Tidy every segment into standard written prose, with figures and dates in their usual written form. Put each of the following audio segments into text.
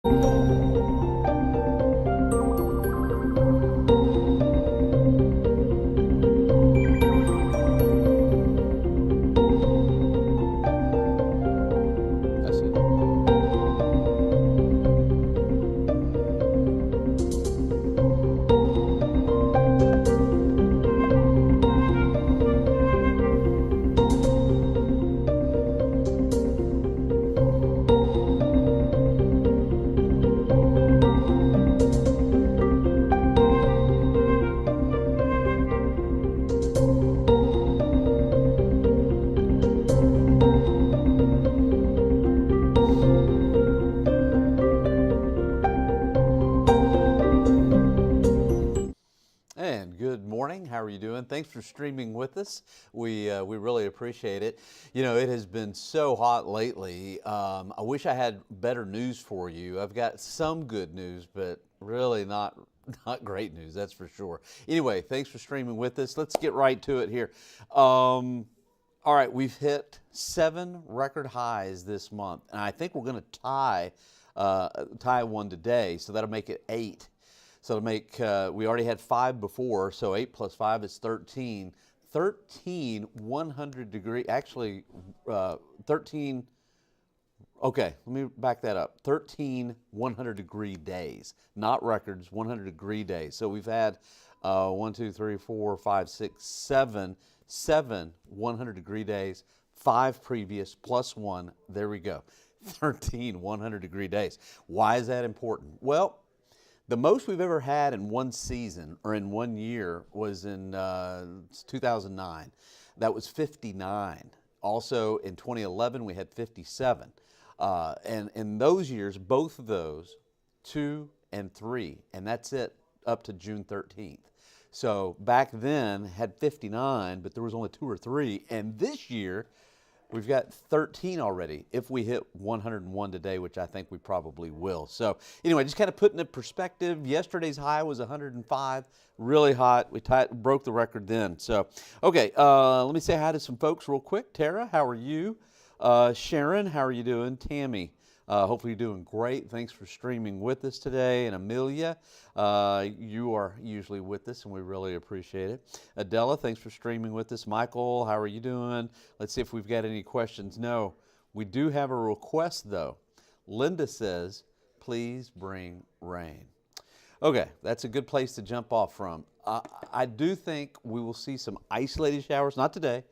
That's it. And good morning. How are you doing? Thanks for streaming with us. We really appreciate it. You know, it has been so hot lately. I wish I had better news for you. I've got some good news, but really not great news. That's for sure. Anyway, thanks for streaming with us. Let's get right to it here. All right, we've hit 7 record highs this month, and I think we're going to tie one today, so that'll make it 8. So to make, we already had 5 before, so 8 plus 5 is 13. 13 100 degree, actually 13, okay, let me back that up. 13 100 degree days, not records, 100 degree days. So we've had 1, 2, 3, 4, 5, 6, 7 100 degree days, 5 previous plus 1, there we go. 13 100 degree days. Why is that important? Well, the most we've ever had in one season or in 1 year was in 2009. That was 59. Also in 2011, we had 57. And in those years, both of those, 2 and 3, and that's it up to June 13th. So back then had 59, but there was only 2 or 3. And this year, we've got 13 already if we hit 101 today, which I think we probably will. So anyway, just kind of putting it in perspective, yesterday's high was 105, really hot. We broke the record then. So, okay, let me say hi to some folks real quick. Tara, how are you? Sharon, how are you doing? Tammy, hopefully you're doing great. Thanks for streaming with us today. And Amelia, you are usually with us, and we really appreciate it. Adela, thanks for streaming with us. Michael, how are you doing? Let's see if we've got any questions. No, we do have a request, though. Linda says, please bring rain. Okay, that's a good place to jump off from. I do think we will see some isolated showers, not today,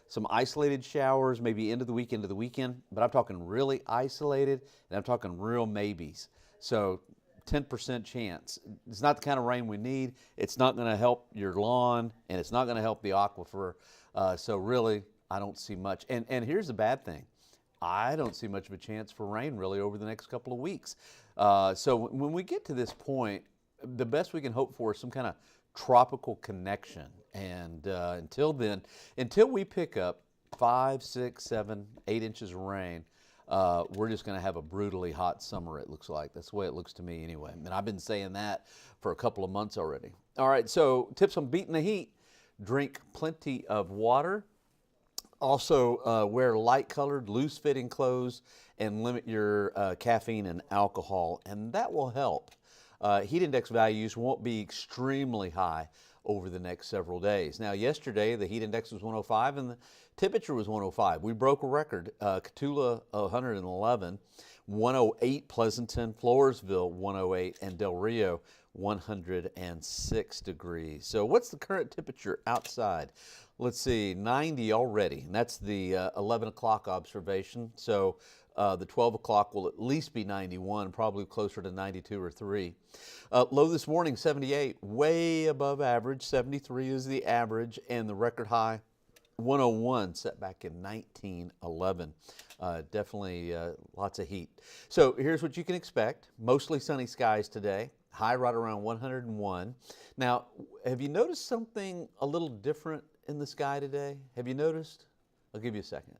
some isolated showers, maybe into the weekend, but I'm talking really isolated, and I'm talking real maybes. So 10% chance. It's not the kind of rain we need. It's not going to help your lawn, and it's not going to help the aquifer. So really, I don't see much. And here's the bad thing. I don't see much of a chance for rain really over the next couple of weeks. So when we get to this point, the best we can hope for is some kind of tropical connection. And until then, until we pick up 5, 6, 7, 8 inches of rain, we're just going to have a brutally hot summer, it looks like. That's the way it looks to me anyway. And I've been saying that for a couple of months already. All right, so tips on beating the heat. Drink plenty of water. Also, wear light-colored, loose-fitting clothes and limit your caffeine and alcohol, and that will help. Heat index values won't be extremely high over the next several days. Now, yesterday, the heat index was 105 and the temperature was 105. We broke a record. Cotulla, 111, 108 Pleasanton, Floresville, 108, and Del Rio, 106 degrees. So what's the current temperature outside? Let's see, 90 already, and that's the 11 o'clock observation. So the 12 o'clock will at least be 91, probably closer to 92 or 3. Low this morning, 78, way above average. 73 is the average, and the record high, 101, set back in 1911. Definitely lots of heat. So here's what you can expect. Mostly sunny skies today. High right around 101. Now, have you noticed something a little different in the sky today? Have you noticed? I'll give you a second.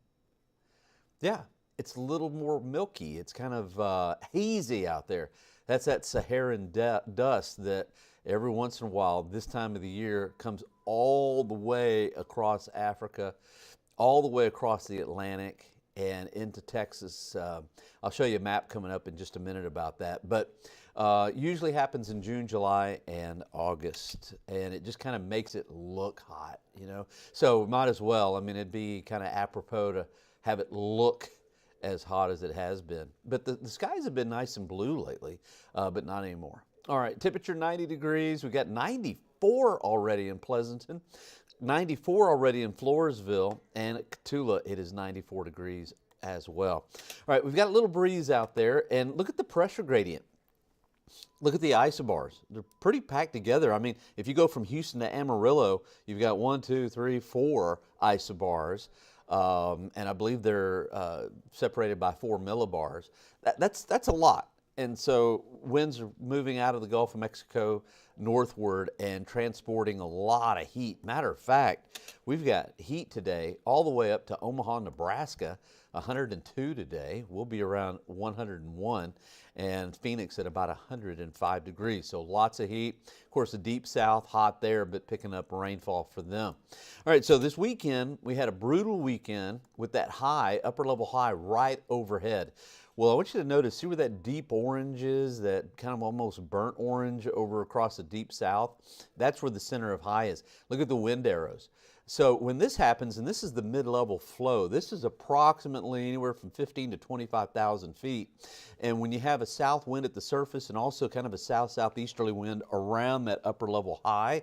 Yeah. It's a little more milky. It's kind of hazy out there. That's that Saharan dust that every once in a while, this time of the year, comes all the way across Africa, all the way across the Atlantic, and into Texas. I'll show you a map coming up in just a minute about that. But usually happens in June, July, and August, and it just kind of makes it look hot, you know. So might as well. I mean, it'd be kind of apropos to have it look as hot as it has been. But the skies have been nice and blue lately, but not anymore. All right, temperature 90 degrees. We got 94 already in Pleasanton, 94 already in Floresville, and at Cotulla it is 94 degrees as well. All right, we've got a little breeze out there, and look at the pressure gradient. Look at the isobars. They're pretty packed together. I mean, if you go from Houston to Amarillo, you've got 1, 2, 3, 4 isobars. And I believe they're separated by 4 millibars. That's a lot. And so winds are moving out of the Gulf of Mexico northward and transporting a lot of heat. Matter of fact, we've got heat today all the way up to Omaha, Nebraska, 102 today. We'll be around 101, and Phoenix at about 105 degrees. So lots of heat. Of course, the deep south, hot there, but picking up rainfall for them. All right, so this weekend, we had a brutal weekend with that high, upper level high right overhead. Well, I want you to notice, see where that deep orange is, that kind of almost burnt orange over across the deep south? That's where the center of high is. Look at the wind arrows. So when this happens, and this is the mid-level flow, this is approximately anywhere from 15 to 25,000 feet. And when you have a south wind at the surface and also kind of a south-southeasterly wind around that upper level high,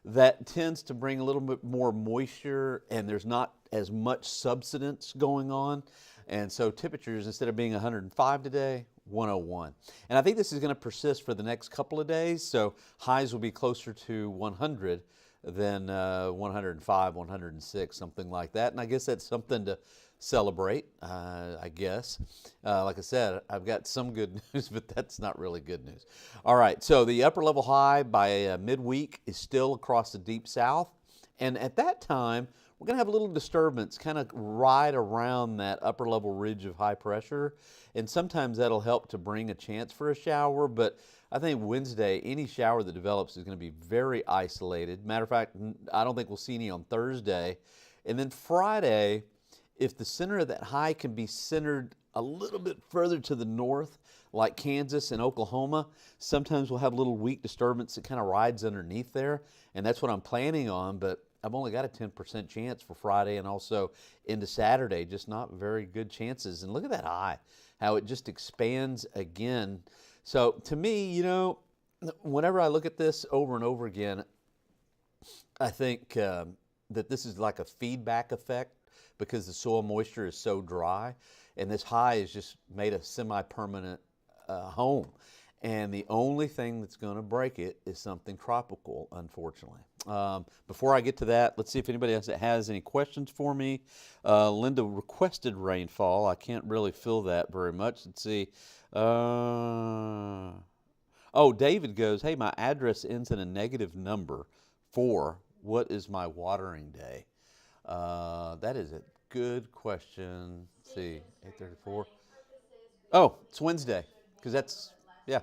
that tends to bring a little bit more moisture, and there's not as much subsidence going on. And so temperatures, instead of being 105 today, 101. And I think this is going to persist for the next couple of days. So highs will be closer to 100 than 105, 106, something like that. And I guess that's something to celebrate, I guess. Like I said, I've got some good news, but that's not really good news. All right, so the upper level high by midweek is still across the deep south. And at that time, we're going to have a little disturbance kind of right around that upper level ridge of high pressure. And sometimes that'll help to bring a chance for a shower. But I think Wednesday, any shower that develops is going to be very isolated. Matter of fact, I don't think we'll see any on Thursday. And then Friday, if the center of that high can be centered a little bit further to the north, like Kansas and Oklahoma, sometimes we'll have a little weak disturbance that kind of rides underneath there. And that's what I'm planning on. But I've only got a 10% chance for Friday and also into Saturday, just not very good chances. And look at that high, how it just expands again. So to me, you know, whenever I look at this over and over again, I think that this is like a feedback effect because the soil moisture is so dry. And this high has just made a semi-permanent home. And the only thing that's going to break it is something tropical, unfortunately. Before I get to that, let's see if anybody else has any questions for me. Linda requested rainfall. I can't really feel that very much. Let's see. Oh, David goes, hey, my address ends in a negative number 4. What is my watering day? That is a good question. Let's see, 8:34. Oh, it's Wednesday, because that's, yeah,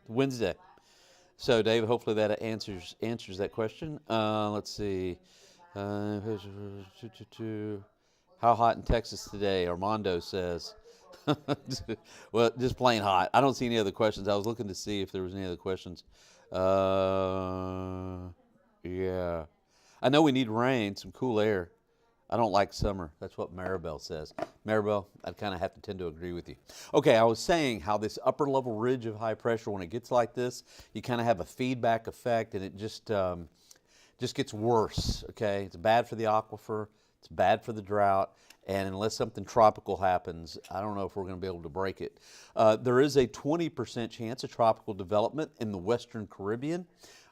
Wednesday. So, David, hopefully that answers that question. Let's see. How hot in Texas today? Armando says. Well, just plain hot. I don't see any other questions. I was looking to see if there was any other questions. Yeah. I know we need rain, some cool air. I don't like summer. That's what Maribel says. Maribel, I'd kind of have to tend to agree with you. Okay, I was saying how this upper level ridge of high pressure, when it gets like this, you kind of have a feedback effect, and it just gets worse, okay? It's bad for the aquifer. It's bad for the drought. And unless something tropical happens, I don't know if we're going to be able to break it. There is a 20% chance of tropical development in the Western Caribbean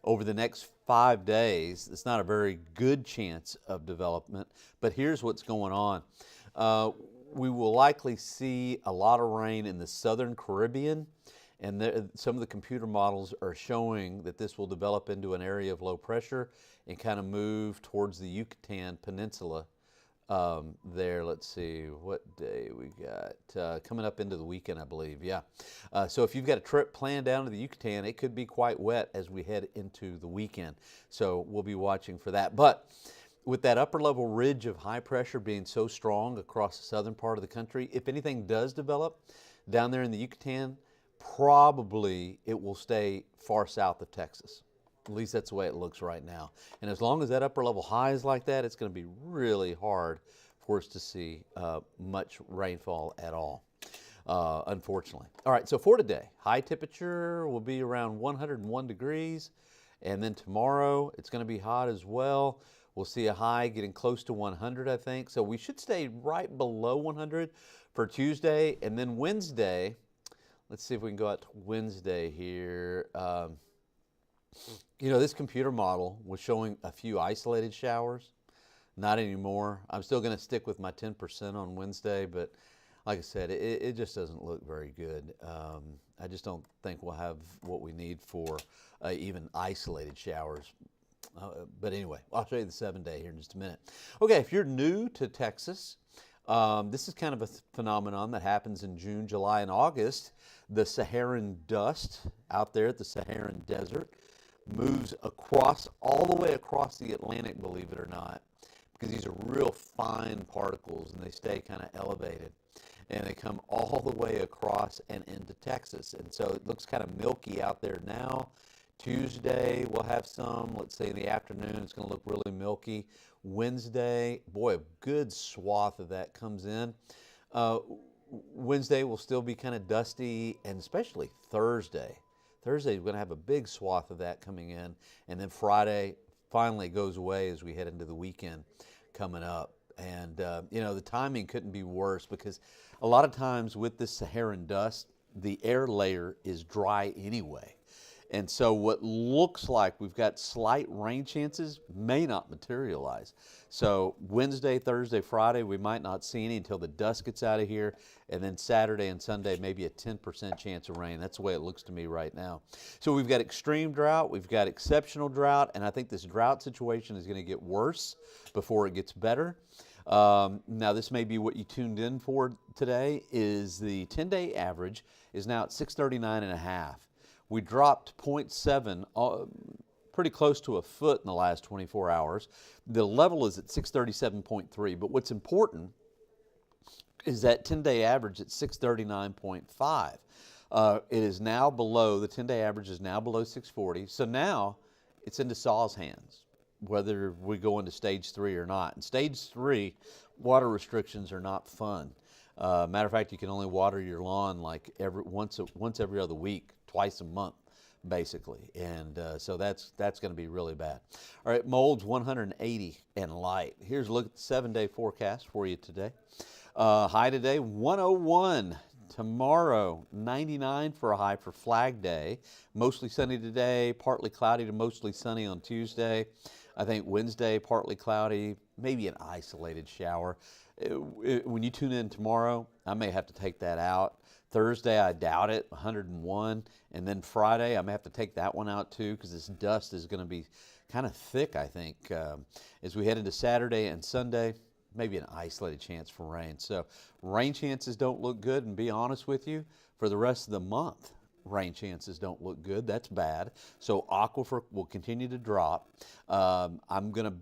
over the next 5 days. It's not a very good chance of development, but here's what's going on. We will likely see a lot of rain in the Southern Caribbean, and some of the computer models are showing that this will develop into an area of low pressure and kind of move towards the Yucatan Peninsula. There, let's see, what day we got? Coming up into the weekend, I believe, yeah. So if you've got a trip planned down to the Yucatan, it could be quite wet as we head into the weekend. So we'll be watching for that. But with that upper level ridge of high pressure being so strong across the southern part of the country, if anything does develop down there in the Yucatan, probably it will stay far south of Texas. At least that's the way it looks right now. And as long as that upper level high is like that, it's going to be really hard for us to see much rainfall at all, unfortunately. All right, so for today, high temperature will be around 101 degrees. And then tomorrow, it's going to be hot as well. We'll see a high getting close to 100, I think. So we should stay right below 100 for Tuesday. And then Wednesday, let's see if we can go out to Wednesday here. You know, this computer model was showing a few isolated showers. Not anymore. I'm still going to stick with my 10% on Wednesday, but like I said, it just doesn't look very good. I just don't think we'll have what we need for even isolated showers. But anyway, I'll show you the 7-day here in just a minute. Okay, if you're new to Texas, this is kind of a phenomenon that happens in June, July, and August. The Saharan dust out there at the Saharan desert moves across, all the way across the Atlantic, believe it or not, because these are real fine particles and they stay kind of elevated. And they come all the way across and into Texas. And so it looks kind of milky out there now. Tuesday, we'll have some, let's say in the afternoon, it's going to look really milky. Wednesday, boy, a good swath of that comes in. Wednesday will still be kind of dusty, and especially Thursday. Thursday, we're going to have a big swath of that coming in. And then Friday finally goes away as we head into the weekend coming up. And, you know, the timing couldn't be worse because a lot of times with this Saharan dust, the air layer is dry anyway. And so what looks like we've got slight rain chances may not materialize. So Wednesday, Thursday, Friday, we might not see any until the dust gets out of here. And then Saturday and Sunday, maybe a 10% chance of rain. That's the way it looks to me right now. So we've got extreme drought, we've got exceptional drought, and I think this drought situation is going to get worse before it gets better. Now this may be what you tuned in for today, is the 10-day average is now at 639.5. We dropped 0.7, pretty close to a foot in the last 24 hours. The level is at 637.3, but what's important is that 10-day average at 639.5. It is now below, the 10-day average is now below 640, so now it's into Saw's hands, whether we go into stage 3 or not. In stage 3, water restrictions are not fun. Matter of fact, you can only water your lawn like once every other week, twice a month, basically. And so that's going to be really bad. All right, molds 180 and light. Here's a look at the 7-day forecast for you today. High today, 101. Tomorrow, 99 for a high for Flag Day. Mostly sunny today, partly cloudy to mostly sunny on Tuesday. I think Wednesday, partly cloudy, maybe an isolated shower. When you tune in tomorrow, I may have to take that out. Thursday, I doubt it, 101. And then Friday, I may have to take that one out too because this dust is going to be kind of thick, I think. As we head into Saturday and Sunday, maybe an isolated chance for rain. So rain chances don't look good, and be honest with you, for the rest of the month, rain chances don't look good. That's bad. So aquifer will continue to drop. I'm going to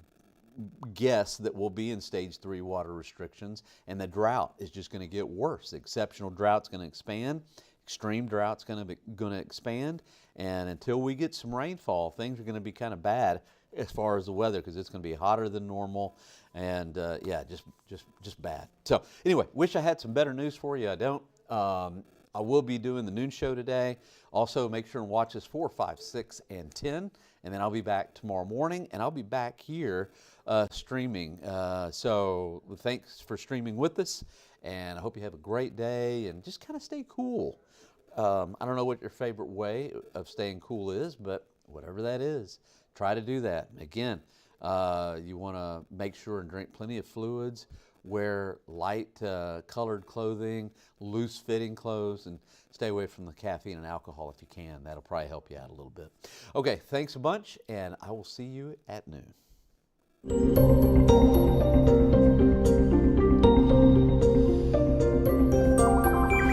guess that we'll be in stage 3 water restrictions, and the drought is just going to get worse. The exceptional drought's going to expand. Extreme drought's going to expand, and until we get some rainfall, things are going to be kind of bad as far as the weather because it's going to be hotter than normal, and yeah, just bad. So anyway, wish I had some better news for you. I don't. I will be doing the noon show today. Also, make sure and watch us 4, 5, 6, and 10, and then I'll be back tomorrow morning, and I'll be back here streaming. So thanks for streaming with us, and I hope you have a great day, and just kind of stay cool. I don't know what your favorite way of staying cool is, but whatever that is, try to do that. Again, you want to make sure and drink plenty of fluids, wear light colored clothing, loose fitting clothes, and stay away from the caffeine and alcohol if you can. That'll probably help you out a little bit. Okay, thanks a bunch, and I will see you at noon.